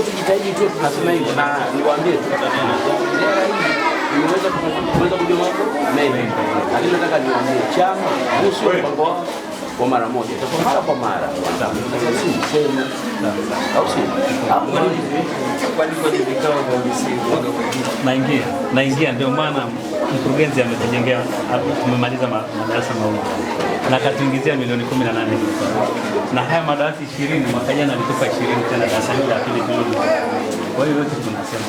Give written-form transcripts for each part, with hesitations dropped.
tujitahidi tu, tunasema hivyo na niwaambie niweza kujua mambo mengi, lakini nataka niwaambie chama kuhusu mpango wao kwa mara moja, itakuwa mara kwa mara, au si naingia. Ndio maana mkurugenzi ametujengea, tumemaliza madarasa mawili na katuingizia milioni 18 na haya madawati 20 mwaka jana alitupa 20 tena darasa hili la pili tulioni. Kwa hiyo yote tunasema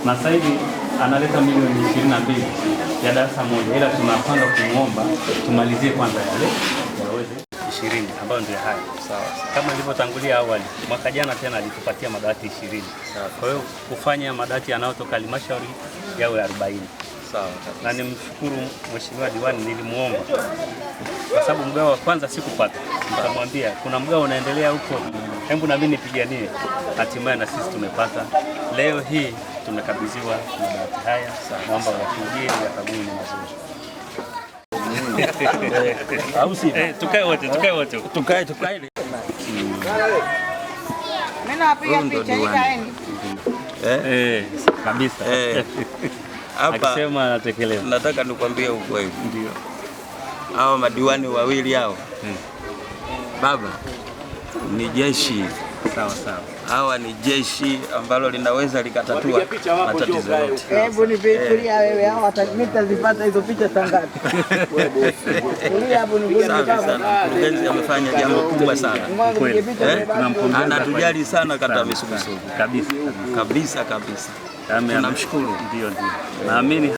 na sasa hivi analeta milioni 22 ya darasa moja, ila tunapanga kumuomba tumalizie kwanza yale yaweze 20 ambayo ndio haya. Sawa. Kama nilivyotangulia awali, mwaka jana tena alitupatia madawati 20. Sawa. Kwa hiyo kufanya madawati yanayotoka halmashauri yawe 40. Sawa. Na nimshukuru mheshimiwa diwani, nilimuomba kwa sababu mgao wa kwanza sikupata, nikamwambia kuna mgao unaendelea huko, hebu na mimi nipiganie. Hatimaye na sisi tumepata. Leo hii tumekabidhiwa madawati haya, naomba wakimbie yakague ni mazuri. Au si? Tukae wote. Tukae. Mimi napiga picha hii kaeni. Kabisa. Hapa akisema anatekeleza. Nataka nikwambie ukweli. Ndio. Hao madiwani wawili hao. Baba ni jeshi. Sawa. Hawa ni jeshi ambalo linaweza likatatua matatizo yote. Hebu nipitia wewe, hao nitazipata hizo picha tangapi? Kulia hapo ni mkurugenzi amefanya jambo kubwa sana. Anatujali sana kata Misugusugu. Kabisa. Tunamshukuru. Ndio. Naamini